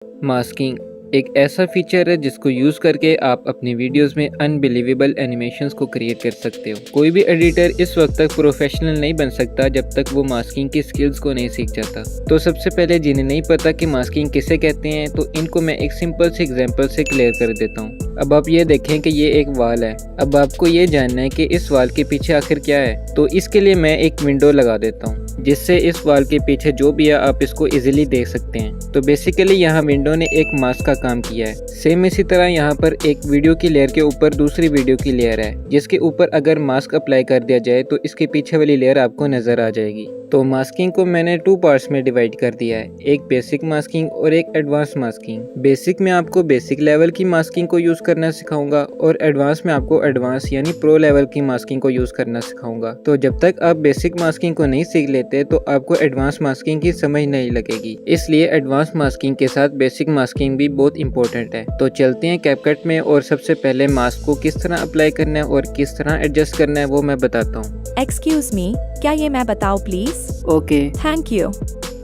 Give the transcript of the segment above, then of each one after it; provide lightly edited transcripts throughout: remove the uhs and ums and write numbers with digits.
Masking एक ऐसा feature है जिसको यूज़ करके आप अपनी वीडियोस में अनबिलीवेबल एनिमेशंस को क्रिएट कर सकते हो। कोई भी एडिटर इस वक्त तक प्रोफेशनल नहीं बन सकता जब तक वो मास्किंग की स्किल्स को नहीं सीख जाता। तो सबसे पहले जिन्हें नहीं पता कि मास्किंग किसे कहते हैं, तो इनको मैं एक सिंपल से एग्जांपल से क्लियर कर देता हूँ। अब आप ये देखें कि ये एक वाल है। अब आपको ये जानना है कि इस वाल के पीछे आखिर क्या है, तो इसके लिए मैं एक विंडो लगा देता हूँ जिससे इस वाल के पीछे जो भी है आप इसको इजीली देख सकते हैं। तो बेसिकली यहाँ विंडो ने एक मास्क का काम किया है। सेम इसी तरह यहाँ पर एक वीडियो की लेयर के ऊपर दूसरी वीडियो की लेयर है जिसके ऊपर अगर मास्क अप्लाई कर दिया जाए तो इसके पीछे वाली लेयर आपको नजर आ जाएगी। तो मास्किंग को मैंने 2 पार्ट्स में डिवाइड कर दिया है, एक बेसिक मास्किंग और एक एडवांस मास्किंग। बेसिक में आपको बेसिक लेवल की मास्किंग को यूज करना सिखाऊंगा और एडवांस में आपको एडवांस यानी प्रो लेवल की मास्किंग को यूज करना सिखाऊंगा। तो जब तक आप बेसिक मास्किंग को नहीं सीख लेते तो आपको एडवांस मास्किंग की समझ नहीं लगेगी, इसलिए एडवांस मास्किंग के साथ बेसिक मास्किंग भी बहुत इंपॉर्टेंट है। तो चलते हैं कैपकट में और सबसे पहले मास्क को किस तरह अप्लाई करना है और किस तरह एडजस्ट करना है वो मैं बताता हूँ। एक्सक्यूज मी, क्या ये मैं बताऊँ प्लीज? Okay, thank you.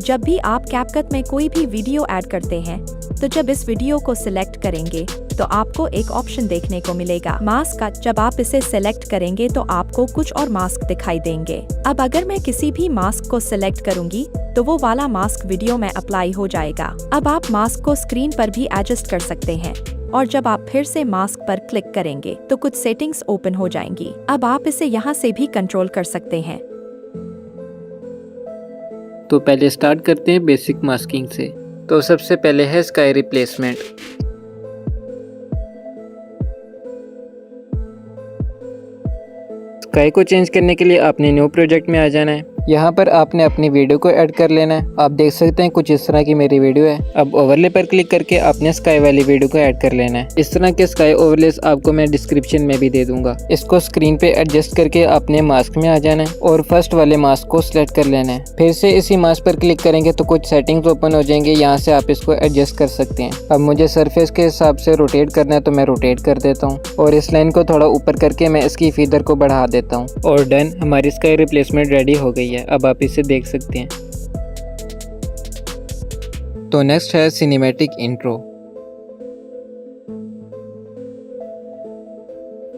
जब भी आप कैपकट में कोई भी वीडियो ऐड करते हैं तो जब इस वीडियो को सिलेक्ट करेंगे तो आपको एक ऑप्शन देखने को मिलेगा मास्क का। जब आप इसे सिलेक्ट करेंगे तो आपको कुछ और मास्क दिखाई देंगे। अब अगर मैं किसी भी मास्क को सिलेक्ट करूंगी तो वो वाला मास्क वीडियो में अप्लाई हो जाएगा। अब आप मास्क को स्क्रीन पर भी एडजस्ट कर सकते हैं और जब आप फिर से मास्क पर क्लिक करेंगे तो कुछ सेटिंग्स ओपन हो जाएंगी। अब आप इसे यहाँ से भी कंट्रोल कर सकते हैं। तो पहले स्टार्ट करते हैं बेसिक मास्किंग से। तो सबसे पहले है स्काई रिप्लेसमेंट। स्काई को चेंज करने के लिए आपने न्यू प्रोजेक्ट में आ जाना है। यहाँ पर आपने अपनी वीडियो को ऐड कर लेना है। आप देख सकते हैं कुछ इस तरह की मेरी वीडियो है। अब ओवरले पर क्लिक करके आपने स्काई वाली वीडियो को ऐड कर लेना है। इस तरह के स्काई ओवरलेस आपको मैं डिस्क्रिप्शन में भी दे दूंगा। इसको स्क्रीन पे एडजस्ट करके आपने मास्क में आ जाना है और फर्स्ट वाले मास्क को सिलेक्ट कर लेना है। फिर से इसी मास्क पर क्लिक करेंगे तो कुछ सेटिंग्स ओपन हो जाएंगे, यहाँ से आप इसको एडजस्ट कर सकते हैं। अब मुझे सरफेस के हिसाब से रोटेट करना है तो मैं रोटेट कर देता हूँ और इस लाइन को थोड़ा ऊपर करके मैं इसकी फीदर को बढ़ा देता हूँ। और डन, हमारी स्काई रिप्लेसमेंट रेडी हो गई है। अब आप इसे देख सकते हैं। तो नेक्स्ट है सिनेमैटिक इंट्रो।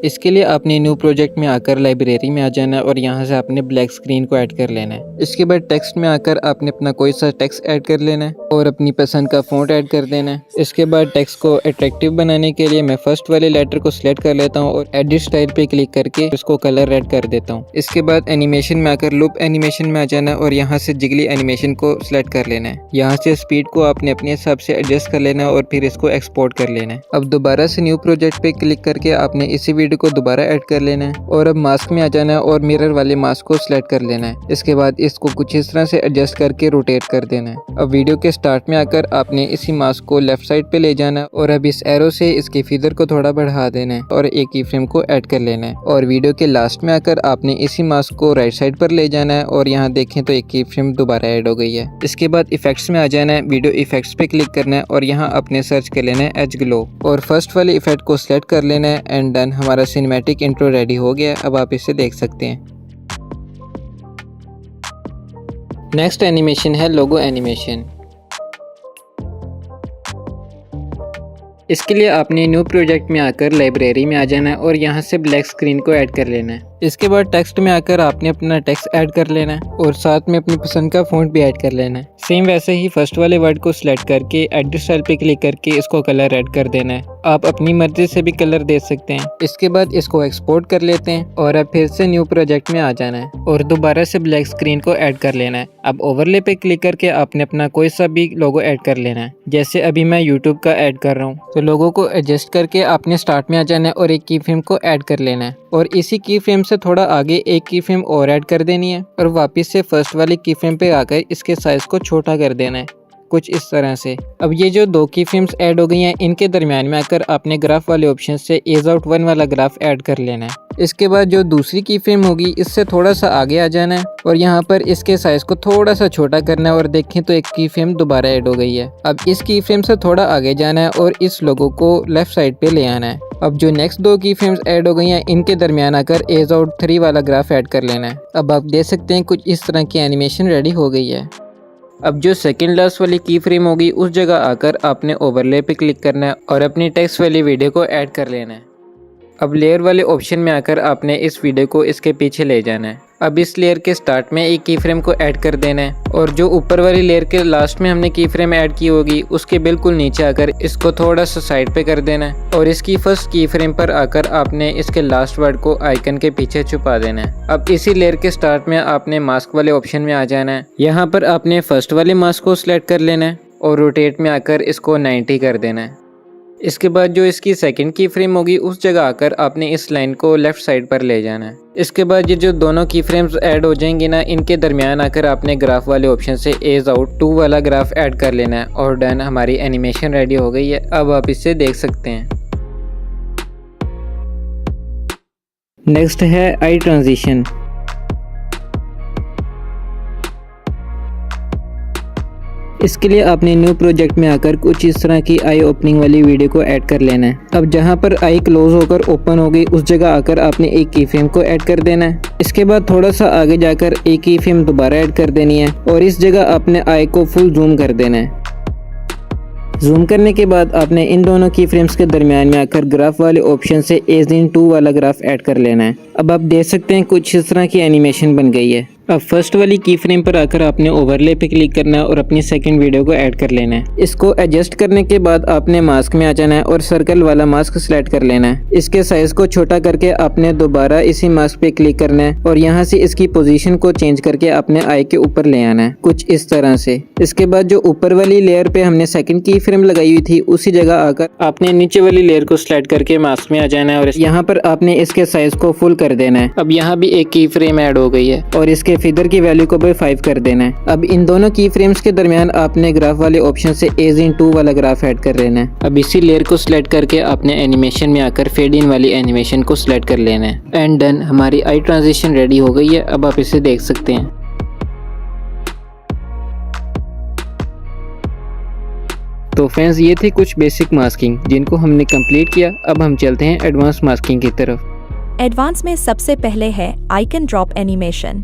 इसके लिए आपने न्यू प्रोजेक्ट में आकर लाइब्रेरी में आ जाना है और यहाँ से आपने ब्लैक स्क्रीन को ऐड कर लेना है। इसके बाद टेक्स्ट में आकर आपने अपना कोई सा टेक्स्ट ऐड कर लेना है और अपनी पसंद का फ़ॉन्ट ऐड कर देना है। इसके बाद टेक्स्ट को अट्रैक्टिव बनाने के लिए मैं फर्स्ट वाले लेटर को सिलेक्ट कर लेता हूँ और एडिट स्टाइल पे क्लिक करके इसको कलर रेड कर देता हूँ। इसके बाद एनिमेशन में आकर लूप एनिमेशन में आ जाना है और यहाँ से जिगली एनिमेशन को सिलेक्ट कर लेना है। यहाँ से स्पीड को आपने अपने हिसाब से एडजस्ट कर लेना है और फिर इसको एक्सपोर्ट कर लेना है। अब दोबारा से न्यू प्रोजेक्ट पे क्लिक करके आपने इसी वीडियो को दोबारा ऐड कर लेना है और अब मास्क में आ जाना है और मिरर वाले मास्क को सिलेक्ट कर लेना है। इसके बाद इसको कुछ इस तरह से एडजस्ट करके रोटेट कर देना है। अब वीडियो के स्टार्ट में आकर आपने इसी मास्क को लेफ्ट साइड पे ले जाना है और अब इस एरो से इसके फीदर को थोड़ा बढ़ा देना है और एक की फ्रेम को ऐड कर लेना है। और वीडियो के लास्ट में आकर आपने इसी मास्क को राइट साइड पर ले जाना है और यहाँ देखें तो एक की फ्रेम दोबारा ऐड हो गई है। इसके बाद इफेक्ट्स में आ जाना है, वीडियो इफेक्ट्स पे क्लिक करना है और यहाँ आपने सर्च कर लेना है एज ग्लो और फर्स्ट वाले इफेक्ट को सिलेक्ट कर लेना है एंड डन, हमारा सिनेमैटिक इंट्रो रेडी हो गया। अब आप इसे देख सकते हैं। नेक्स्ट एनिमेशन है लोगो एनिमेशन। इसके लिए आपने न्यू प्रोजेक्ट में आकर लाइब्रेरी में आ जाना है और यहाँ से ब्लैक स्क्रीन को ऐड कर लेना है। इसके बाद टेक्स्ट में आकर आपने अपना टेक्स्ट ऐड कर लेना है और साथ में अपनी पसंद का फ़ॉन्ट भी ऐड कर लेना है। सेम वैसे ही फर्स्ट वाले वर्ड को सिलेक्ट करके एडिट स्टाइल पे क्लिक करके इसको कलर ऐड कर देना है। आप अपनी मर्जी से भी कलर दे सकते हैं। इसके बाद इसको एक्सपोर्ट कर लेते हैं और अब फिर से न्यू प्रोजेक्ट में आ जाना है और दोबारा से ब्लैक स्क्रीन को ऐड कर लेना है। अब ओवरले पे क्लिक करके आपने अपना कोई सा भी लोगो ऐड कर लेना है। जैसे अभी मैं यूट्यूब का ऐड कर रहा हूँ, तो लोगो को एडजस्ट करके आपने स्टार्ट में आ जाना है और एक की फ्रेम को ऐड कर लेना है और इसी की फ्रेम से थोड़ा आगे एक की फ्रेम और ऐड कर देनी है और वापस से फर्स्ट वाली की फ्रेम पे आकर इसके साइज को छोटा कर देना है, कुछ इस तरह से। अब ये जो 2 की फ्रेम्स ऐड हो गई हैं, इनके दरमियान में आकर आपने ग्राफ वाले ऑप्शन से एज आउट 1 वाला ग्राफ ऐड कर लेना है। इसके बाद जो दूसरी की फ्रेम होगी इससे थोड़ा सा आगे आ जाना है और यहाँ पर इसके साइज को थोड़ा सा छोटा करना है और देखें तो एक की फ्रेम दोबारा ऐड हो गई है। अब इस की फ्रेम से थोड़ा आगे जाना है और इस लोगो को लेफ्ट साइड पे ले आना है। अब जो नेक्स्ट 2 की फ्रेम्स ऐड हो गई हैं, इनके दरमियान आकर एज आउट 3 वाला ग्राफ ऐड कर लेना है। अब आप देख सकते हैं कुछ इस तरह की एनिमेशन रेडी हो गई है। अब जो सेकंड लास्ट वाली की फ्रेम होगी उस जगह आकर आपने ओवरले पे क्लिक करना है और अपनी टेक्स्ट वाली वीडियो को ऐड कर लेना है। अब लेयर वाले ऑप्शन में आकर आपने इस वीडियो को इसके पीछे ले जाना है। अब इस लेयर के स्टार्ट में एक की फ्रेम को ऐड कर देना है और जो ऊपर वाली लेयर के लास्ट में हमने की फ्रेम ऐड की होगी उसके बिल्कुल नीचे आकर इसको थोड़ा सा साइड पे कर देना है और इसकी फर्स्ट की फ्रेम पर आकर आपने इसके लास्ट वर्ड को आइकन के पीछे छुपा देना है। अब इसी लेयर के स्टार्ट में आपने मास्क वाले ऑप्शन में आ जाना है। यहाँ पर आपने फर्स्ट वाले मास्क को सिलेक्ट कर लेना है और रोटेट में आकर इसको 90 कर देना है। इसके बाद जो इसकी सेकंड की फ्रेम होगी उस जगह आकर आपने इस लाइन को लेफ्ट साइड पर ले जाना है। इसके बाद ये जो दोनों की फ्रेम्स ऐड हो जाएंगी ना, इनके दरमियान आकर आपने ग्राफ वाले ऑप्शन से एज आउट 2 वाला ग्राफ ऐड कर लेना है और डन, हमारी एनिमेशन रेडी हो गई है। अब आप इसे देख सकते हैं। नेक्स्ट है आई ट्रांजिशन। इसके लिए आपने न्यू प्रोजेक्ट में आकर कुछ इस तरह की आई ओपनिंग वाली वीडियो को ऐड कर लेना है। अब जहां पर आई क्लोज होकर ओपन हो गई उस जगह आकर आपने एक की फ्रेम को ऐड कर देना है। इसके बाद थोड़ा सा आगे जाकर एक की फ्रेम दोबारा ऐड कर देनी है और इस जगह आपने आई को फुल जूम कर देना है। जूम करने के बाद आपने इन दोनों की फ्रेम्स के दरमियान में आकर ग्राफ वाले ऑप्शन से एज इन 2 वाला ग्राफ ऐड कर लेना है। अब आप देख सकते हैं कुछ इस तरह की एनिमेशन बन गई है। अब फर्स्ट वाली की फ्रेम पर आकर आपने ओवरले पे क्लिक करना है और अपनी सेकंड वीडियो को ऐड कर लेना है। इसको एडजस्ट करने के बाद आपने मास्क में आ जाना है और सर्कल वाला मास्क सिलेक्ट कर लेना है। इसके साइज को छोटा करके आपने दोबारा इसी मास्क पे क्लिक करना है और यहाँ से इसकी पोजीशन को चेंज करके अपने आई के ऊपर ले आना है कुछ इस तरह से। इसके बाद जो ऊपर वाली लेयर पे हमने सेकंड की फ्रेम लगाई हुई थी उसी जगह आकर आपने नीचे वाली लेयर को सिलेक्ट करके मास्क में आ जाना है और यहाँ पर आपने इसके साइज को फुल कर देना है। अब यहाँ भी एक की फ्रेम ऐड हो गई है और इसके फिगर की वैल्यू को भी 5 कर देना है। अब इन दोनों की फ्रेम्स के दरमियान आपने ग्राफ वाले ऑप्शन से एज इन 2 वाला ग्राफ ऐड कर लेना है। अब इसी लेयर को सिलेक्ट करके आपने एनिमेशन में आकर फेड इन वाली एनिमेशन को सिलेक्ट कर लेना है एंड डन, हमारी आई ट्रांजिशन रेडी हो गई है। अब आप इसे देख सकते हैं। तो फ्रेंड्स, ये थी कुछ बेसिक मास्किंग जिनको हमने कंप्लीट किया। अब हम चलते हैं एडवांस मास्किंग की तरफ। एडवांस में सबसे पहले है आइकन ड्रॉप एनिमेशन।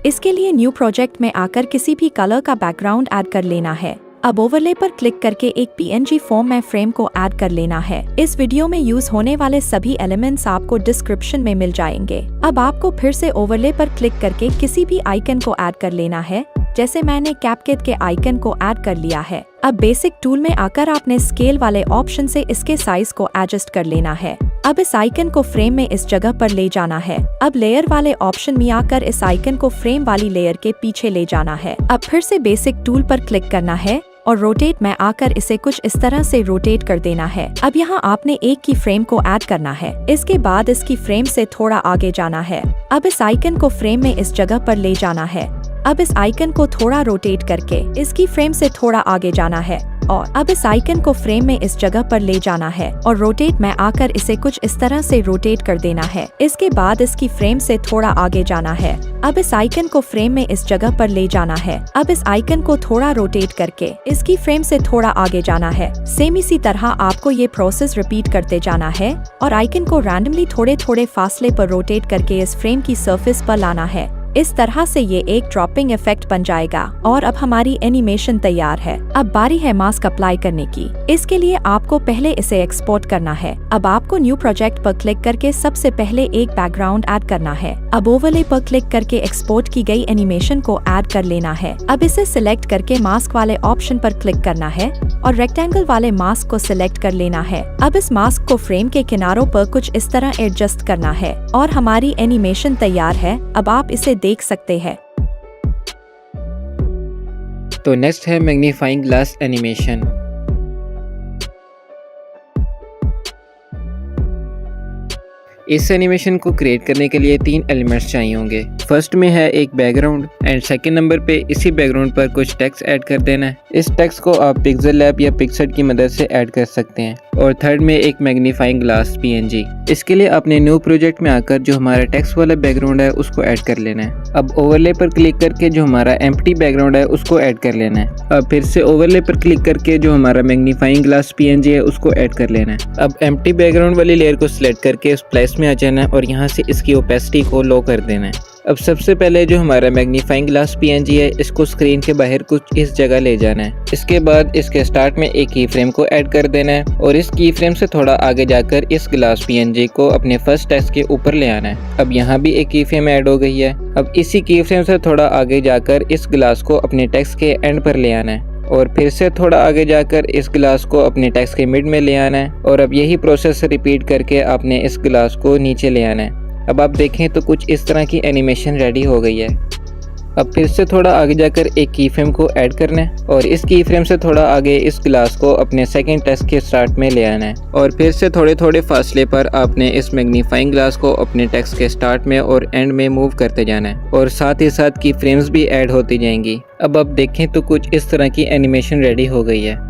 इसके लिए न्यू प्रोजेक्ट में आकर किसी भी कलर का बैकग्राउंड ऐड कर लेना है। अब ओवरले पर क्लिक करके एक PNG फॉर्म में फ्रेम को ऐड कर लेना है। इस वीडियो में यूज होने वाले सभी एलिमेंट्स आपको डिस्क्रिप्शन में मिल जाएंगे। अब आपको फिर से ओवरले पर क्लिक करके किसी भी आइकन को ऐड कर लेना है। जैसे मैंने कैपकट के आइकन को ऐड कर लिया है। अब बेसिक टूल में आकर आपने स्केल वाले ऑप्शन से इसके साइज को एडजस्ट कर लेना है। अब इस आइकन को फ्रेम में इस जगह पर ले जाना है। अब लेयर वाले ऑप्शन में आकर इस आइकन को फ्रेम वाली लेयर के पीछे ले जाना है। अब फिर से बेसिक टूल पर क्लिक करना है और रोटेट में आकर इसे कुछ इस तरह से रोटेट कर देना है। अब यहाँ आपने एक की फ्रेम को ऐड करना है। इसके बाद इसकी फ्रेम से थोड़ा आगे जाना है। अब इस आइकन को फ्रेम में इस जगह पर ले जाना है। अब इस आइकन को थोड़ा रोटेट करके इसकी फ्रेम से थोड़ा आगे जाना है और अब इस आइकन को फ्रेम में इस जगह पर ले जाना है और रोटेट में आकर इसे कुछ इस तरह से रोटेट कर देना है। इसके बाद इसकी फ्रेम से थोड़ा आगे जाना है। अब इस आइकन को फ्रेम में इस जगह पर ले जाना है। अब इस आइकन को थोड़ा रोटेट करके इसकी फ्रेम से थोड़ा आगे जाना है। सेम इसी तरह आपको ये प्रोसेस रिपीट करते जाना है और आइकन को रैंडमली थोड़े थोड़े फासले पर रोटेट करके इस फ्रेम की सरफेस पर लाना है। इस तरह से ये एक ड्रॉपिंग इफेक्ट बन जाएगा और अब हमारी एनिमेशन तैयार है। अब बारी है मास्क अप्लाई करने की। इसके लिए आपको पहले इसे एक्सपोर्ट करना है। अब आपको न्यू प्रोजेक्ट पर क्लिक करके सबसे पहले एक बैकग्राउंड ऐड करना है। अब ओवरले पर क्लिक करके एक्सपोर्ट की गई एनिमेशन को ऐड कर लेना है। अब इसे सिलेक्ट करके मास्क वाले ऑप्शन पर क्लिक करना है और रेक्टेंगल वाले मास्क को सिलेक्ट कर लेना है। अब इस मास्क को फ्रेम के किनारों पर कुछ इस तरह एडजस्ट करना है और हमारी एनिमेशन तैयार है। अब आप इसे देख सकते हैं। तो नेक्स्ट है मैग्नीफाइंग ग्लास एनिमेशन। इस एनिमेशन को क्रिएट करने के लिए 3 एलिमेंट्स चाहिए होंगे। फर्स्ट में है एक बैकग्राउंड एंड सेकंड नंबर पे इसी बैकग्राउंड पर कुछ टेक्स्ट ऐड कर देना है। इस टेक्स्ट को आप पिक्सेल लैब या पिक्सआर्ट की मदद से ऐड कर सकते हैं। और थर्ड में एक मैग्नीफाइंग ग्लास PNG। इसके लिए आपने न्यू प्रोजेक्ट में आकर जो हमारा टेक्स्ट वाला बैकग्राउंड है उसको ऐड कर लेना है। अब ओवरले पर क्लिक करके जो हमारा एम्प्टी बैकग्राउंड है उसको ऐड कर लेना है। अब फिर से ओवरले पर क्लिक करके जो हमारा मैग्नीफाइंग ग्लास PNG है उसको ऐड कर लेना है। अब एम्प्टी बैकग्राउंड वाली लेयर को सिलेक्ट करके स्प्लाइस में आ जाना है और यहाँ से इसकी ओपेसिटी को लो कर देना है। अब सबसे पहले जो हमारा मैग्नीफाइंग ग्लास पीएनजी है, इसको स्क्रीन के बाहर कुछ इस जगह ले जाना है। इसके बाद इसके स्टार्ट में एक की फ्रेम को ऐड कर देना है और इस की फ्रेम से थोड़ा आगे जाकर इस ग्लास पीएनजी को अपने फर्स्ट टेक्स्ट के ऊपर ले आना है। अब यहाँ भी एक की फ्रेम ऐड हो गई है। अब इसी की फ्रेम से थोड़ा आगे जाकर इस ग्लास को अपने टेक्स्ट के एंड पर ले आना है और फिर से थोड़ा आगे जाकर इस ग्लास को अपने टेक्स्ट के मिड में ले आना है और अब यही प्रोसेस रिपीट करके आपने इस ग्लास को नीचे ले आना है। अब आप देखें तो कुछ इस तरह की एनिमेशन रेडी हो गई है। अब फिर से थोड़ा आगे जाकर एक की फ्रेम को ऐड करना है और इस की फ्रेम से थोड़ा आगे इस ग्लास को अपने सेकंड टेक्स्ट के स्टार्ट में ले आना है और फिर से थोड़े थोड़े फासले पर आपने इस मैग्नीफाइंग ग्लास को अपने टेक्स्ट के स्टार्ट में और एंड में मूव करते जाना है और साथ ही साथ की फ्रेम्स भी ऐड होती जाएंगी। अब आप देखें तो कुछ इस तरह की एनिमेशन रेडी हो गई है।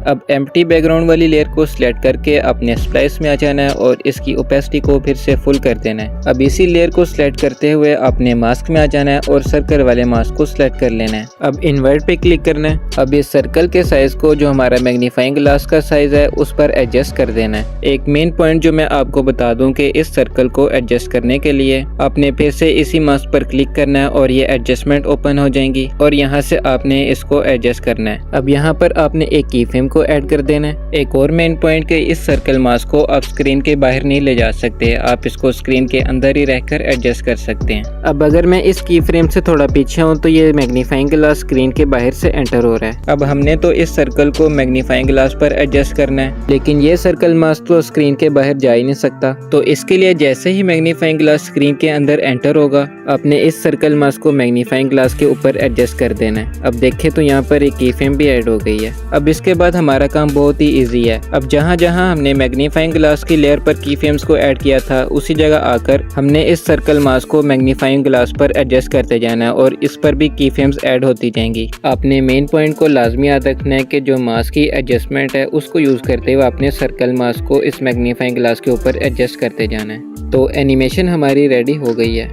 अब एम्प्टी बैकग्राउंड वाली लेयर को सिलेक्ट करके अपने स्प्लाइस में आ जाना है और इसकी ओपेसिटी को फिर से फुल कर देना है। अब इसी लेयर को सिलेक्ट करते हुए अपने मास्क में आ जाना है और सर्कल वाले मास्क को सिलेक्ट कर लेना है। अब इन्वर्ट पे क्लिक करना है। अब इस सर्कल के साइज को जो हमारा मैग्नीफाइंग ग्लास का साइज है उस पर एडजस्ट कर देना है। एक मेन पॉइंट जो मैं आपको बता दूं कि इस सर्कल को एडजस्ट करने के लिए आपने फिर से इसी मास्क पर क्लिक करना है और ये एडजस्टमेंट ओपन हो जाएंगी और यहाँ से आपने इसको एडजस्ट करना है। अब यहाँ पर आपने एक की फ्रेम को ऐड कर देना है। एक और मेन पॉइंट के इस सर्कल मास्क को आप स्क्रीन के बाहर नहीं ले जा सकते, आप इसको स्क्रीन के अंदर ही रहकर एडजस्ट कर सकते हैं। अब अगर मैं इस की फ्रेम से थोड़ा पीछे हूँ तो ये मैग्नीफाइंग ग्लास स्क्रीन के बाहर से एंटर हो रहा है। अब हमने तो इस सर्कल को मैग्नीफाइंग ग्लास पर एडजस्ट करना है, लेकिन ये सर्कल मास्क तो स्क्रीन के बाहर जा ही नहीं सकता। तो इसके लिए जैसे ही मैग्नीफाइंग ग्लास स्क्रीन के अंदर एंटर होगा, आपने इस सर्कल मास्क को मैग्नीफाइंग ग्लास के ऊपर एडजस्ट कर देना है। अब देखें तो यहाँ पर एक की फ्रेम भी ऐड हो गई है। अब इसके बाद हमारा काम बहुत ही इजी है। अब जहाँ जहाँ हमने मैग्नीफाइंग ग्लास की लेयर पर की फ्रेम्स को ऐड किया था, उसी जगह आकर हमने इस सर्कल मास्क को मैग्नीफाइंग ग्लास पर एडजस्ट करते जाना है और इस पर भी की फ्रेम्स ऐड होती जाएंगी। आपने मेन पॉइंट को लाजमी याद रखना है कि जो मास्क की एडजस्टमेंट है उसको यूज करते हुए आपने सर्कल मास्क को इस मैग्नीफाइंग ग्लास के ऊपर एडजस्ट करते जाना है। तो एनिमेशन हमारी रेडी हो गई है,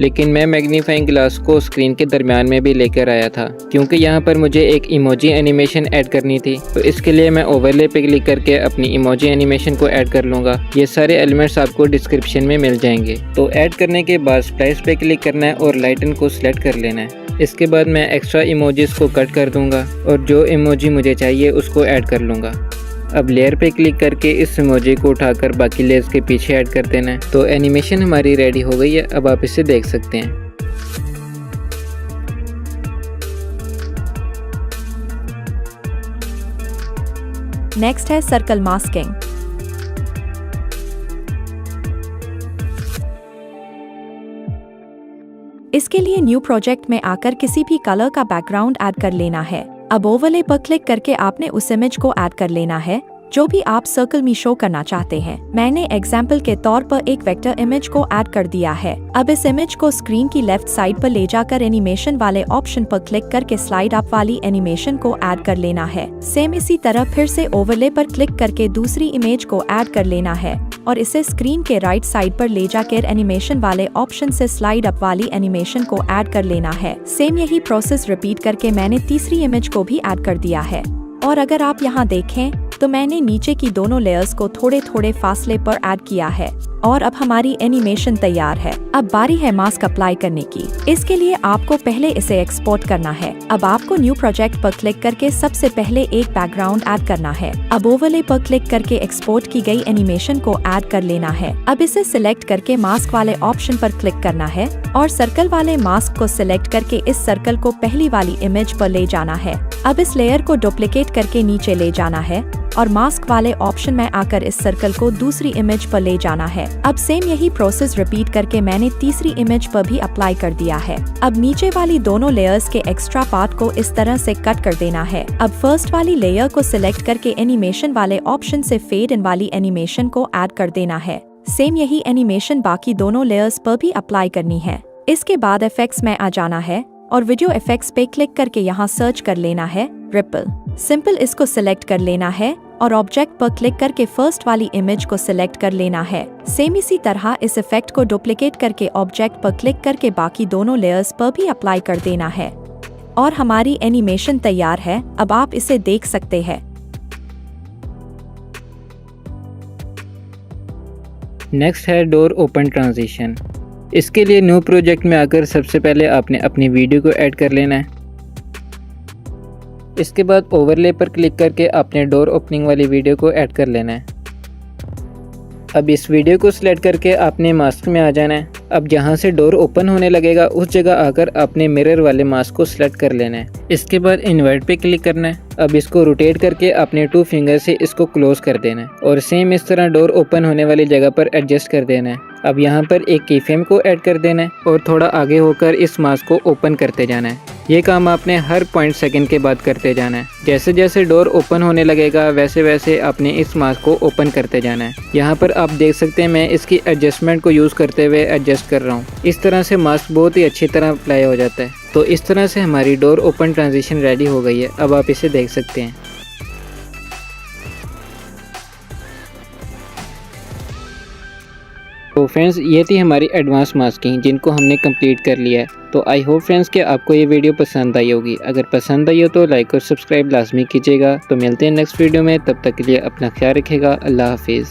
लेकिन मैं मैग्नीफाइंग ग्लास को स्क्रीन के दरमियान में भी लेकर आया था क्योंकि यहाँ पर मुझे एक इमोजी एनिमेशन ऐड करनी थी। तो इसके लिए मैं ओवरले पे क्लिक करके अपनी इमोजी एनिमेशन को ऐड कर लूँगा। ये सारे एलिमेंट्स आपको डिस्क्रिप्शन में मिल जाएंगे। तो ऐड करने के बाद स्प्लाइस पे क्लिक करना है और लाइटन को सिलेक्ट कर लेना है। इसके बाद मैं एक्स्ट्रा इमोजीज को कट कर दूँगा और जो इमोजी मुझे चाहिए उसको ऐड कर लूँगा। अब लेयर पे क्लिक करके इस इमोजी को उठाकर बाकी लेयर्स के पीछे ऐड कर देना है। तो एनिमेशन हमारी रेडी हो गई है। अब आप इसे देख सकते हैं। नेक्स्ट है सर्कल मास्किंग। इसके लिए न्यू प्रोजेक्ट में आकर किसी भी कलर का बैकग्राउंड ऐड कर लेना है। अब ओवरले पर क्लिक करके आपने उस इमेज को ऐड कर लेना है जो भी आप सर्कल में शो करना चाहते हैं। मैंने एग्जाम्पल के तौर पर एक वेक्टर इमेज को ऐड कर दिया है। अब इस इमेज को स्क्रीन की लेफ्ट साइड पर ले जाकर एनिमेशन वाले ऑप्शन पर क्लिक करके स्लाइड अप वाली एनिमेशन को ऐड कर लेना है। सेम इसी तरह फिर से ओवरले पर क्लिक करके दूसरी इमेज को ऐड कर लेना है और इसे स्क्रीन के राइट साइड पर ले जाकर एनिमेशन वाले ऑप्शन से स्लाइड अप वाली एनिमेशन को ऐड कर लेना है। सेम यही प्रोसेस रिपीट करके मैंने तीसरी इमेज को भी ऐड कर दिया है। और अगर आप यहाँ देखें तो मैंने नीचे की दोनों लेयर्स को थोड़े थोड़े फासले पर ऐड किया है और अब हमारी एनिमेशन तैयार है। अब बारी है मास्क अप्लाई करने की। इसके लिए आपको पहले इसे एक्सपोर्ट करना है। अब आपको न्यू प्रोजेक्ट पर क्लिक करके सबसे पहले एक बैकग्राउंड ऐड करना है। अब ओवरले पर क्लिक करके एक्सपोर्ट की गई एनिमेशन को ऐड कर लेना है। अब इसे सिलेक्ट करके मास्क वाले ऑप्शन पर क्लिक करना है और सर्कल वाले मास्क को सिलेक्ट करके इस सर्कल को पहली वाली इमेज पर ले जाना है। अब इस लेयर को डुप्लीकेट करके नीचे ले जाना है और मास्क वाले ऑप्शन में आकर इस सर्कल को दूसरी इमेज पर ले जाना है। अब सेम यही प्रोसेस रिपीट करके मैंने तीसरी इमेज पर भी अप्लाई कर दिया है। अब नीचे वाली दोनों लेयर्स के एक्स्ट्रा पार्ट को इस तरह से कट कर देना है। अब फर्स्ट वाली लेयर को सिलेक्ट करके एनिमेशन वाले ऑप्शन से फेड इन वाली एनिमेशन को ऐड कर देना है। सेम यही एनिमेशन बाकी दोनों लेयर्स पर भी अप्लाई करनी है। इसके बाद इफेक्ट्स में आ जाना है और वीडियो इफेक्ट्स पे क्लिक करके यहाँ सर्च कर लेना है रिपल। सिंपल इसको सिलेक्ट कर लेना है और ऑब्जेक्ट पर क्लिक करके फर्स्ट वाली इमेज को सिलेक्ट कर लेना है। सेम इसी तरह इस इफेक्ट को डुप्लीकेट करके ऑब्जेक्ट पर क्लिक करके बाकी दोनों लेयर्स पर भी अप्लाई कर देना है और हमारी एनिमेशन तैयार है। अब आप इसे देख सकते हैं। नेक्स्ट है डोर ओपन ट्रांजिशन। इसके लिए न्यू प्रोजेक्ट में आकर सबसे पहले आपने अपनी वीडियो को ऐड कर लेना है। इसके बाद ओवरले पर क्लिक करके आपने डोर ओपनिंग वाली वीडियो को ऐड कर लेना है। अब इस वीडियो को सिलेक्ट करके आपने मास्क में आ जाना है। अब जहां से डोर ओपन होने लगेगा उस जगह आकर आपने मिरर वाले मास्क को सिलेक्ट कर लेना है। इसके बाद इन्वर्ट पे क्लिक करना है। अब इसको रोटेट करके अपने 2 फिंगर से इसको क्लोज कर देना है और सेम इस तरह डोर ओपन होने वाली जगह पर एडजस्ट कर देना है। अब यहाँ पर एक की फ्रेम को ऐड कर देना है और थोड़ा आगे होकर इस मास्क को ओपन करते जाना है। ये काम आपने हर 0.2 के बाद करते जाना है। जैसे जैसे डोर ओपन होने लगेगा वैसे वैसे आपने इस मास्क को ओपन करते जाना है। यहाँ पर आप देख सकते हैं मैं इसकी एडजस्टमेंट को यूज़ करते हुए एडजस्ट कर रहा हूँ। इस तरह से मास्क बहुत ही अच्छी तरह अप्लाई हो जाता है। तो इस तरह से हमारी डोर ओपन ट्रांजिशन रेडी हो गई है। अब आप इसे देख सकते हैं। तो फ्रेंड्स ये थी हमारी एडवांस मास्किंग जिनको हमने कंप्लीट कर लिया है। तो आई होप फ्रेंड्स कि आपको ये वीडियो पसंद आई होगी। अगर पसंद आई हो तो लाइक और सब्सक्राइब लाजमी कीजिएगा। तो मिलते हैं नेक्स्ट वीडियो में, तब तक के लिए अपना ख्याल रखिएगा। अल्लाह हाफिज़।